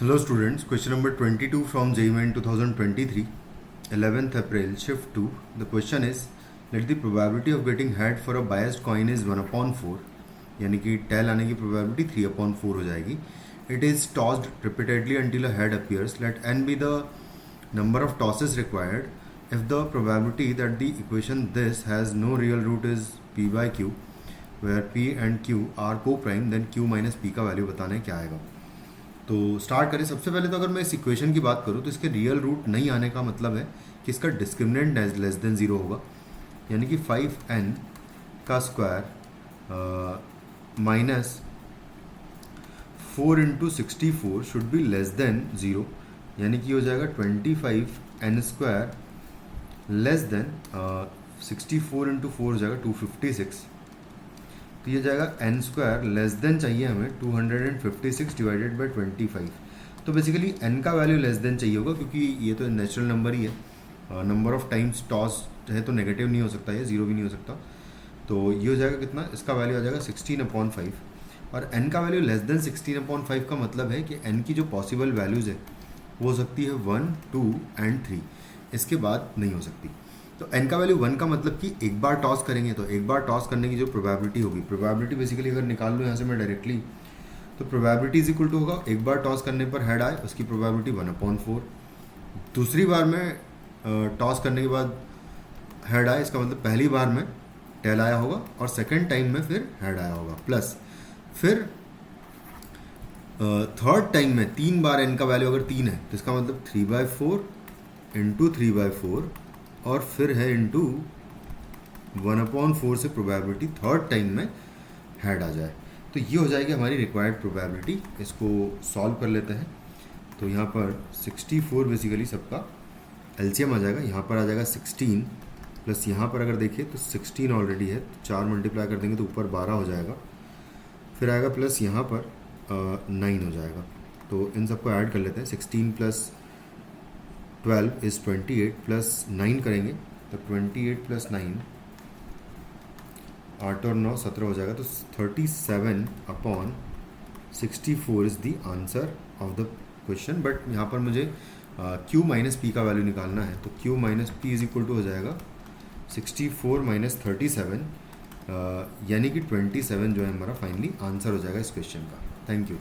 Hello students, question number 22 from JEE 2023, 11th April, shift 2. The question is, let the probability of getting head for a biased coin is 1/4, यानी कि tail आने की probability 3/4 हो जाएगी. It is tossed repeatedly until a head appears. Let n be the number of tosses required. If the probability that the equation this has no real root is p by q, where p and q are co-prime, then q minus p का value बताना है क्या आएगा. तो start करें. सबसे पहले तो अगर मैं इस इक्वेशन की बात करूँ तो इसके रियल रूट नहीं आने का मतलब है कि इसका डिस्क्रिमिनेंट लेस देन 0 होगा, यानी कि 5n का square minus 4 into 64 should be less than 0, यानी कि हो जाएगा 25n square less than 64 into 4 हो जाएगा 256. तो ये जाएगा n स्क्वायर लेस देन चाहिए हमें 256 डिवाइडेड बाई 25. तो बेसिकली n का वैल्यू लेस देन चाहिए होगा, क्योंकि ये तो नेचुरल नंबर ही है. नंबर ऑफ टाइम्स टॉस है तो नेगेटिव नहीं हो सकता, ये जीरो भी नहीं हो सकता. तो ये हो जाएगा कितना, इसका वैल्यू आ जाएगा 16/5. और n का वैल्यू लेस देन 16/5 का मतलब है कि n की जो पॉसिबल वैल्यूज़ है वो हो सकती है 1, 2 एंड 3, इसके बाद नहीं हो सकती. तो n का वैल्यू 1 का मतलब कि एक बार टॉस करेंगे, तो एक बार टॉस करने की जो प्रोबेबिलिटी होगी, प्रोबेबिलिटी बेसिकली अगर निकाल लूँ यहाँ से मैं डायरेक्टली, तो प्रोबेबिलिटी इज इक्वल टू होगा एक बार टॉस करने पर हेड आए उसकी प्रोबेबिलिटी 1/4. दूसरी बार में टॉस करने के बाद हेड आए, इसका मतलब पहली बार में टेल आया होगा और सेकेंड टाइम में फिर हेड आया होगा, प्लस फिर थर्ड टाइम में 3 बार n का वैल्यू अगर 3 है तो इसका मतलब 3/4 इंटू 3/4 और फिर है इंटू 1/4 से प्रोबेबिलिटी थर्ड टाइम में हेड आ जाए. तो ये हो जाएगी हमारी रिक्वायर्ड प्रोबेबिलिटी. इसको सॉल्व कर लेते हैं. तो यहाँ पर 64 बेसिकली सबका एलसीएम आ जाएगा. यहाँ पर आ जाएगा 16 प्लस यहाँ पर अगर देखिए तो 16 ऑलरेडी है, तो 4 मल्टीप्लाई कर देंगे तो ऊपर 12 हो जाएगा. फिर आएगा प्लस यहाँ पर 9 हो जाएगा. तो इन सबको ऐड कर लेते हैं. 16 प्लस 12 इज़ 28 प्लस 9 करेंगे तो 28 प्लस 9 8 और 9 17 हो जाएगा. तो 37/64 is the answer of the question. But यहाँ पर मुझे q माइनस पी का वैल्यू निकालना है, तो q minus P is equal to हो जाएगा 64 माइनस 37, यानी कि 27 जो है हमारा फाइनली आंसर हो जाएगा इस क्वेश्चन का. Thank you.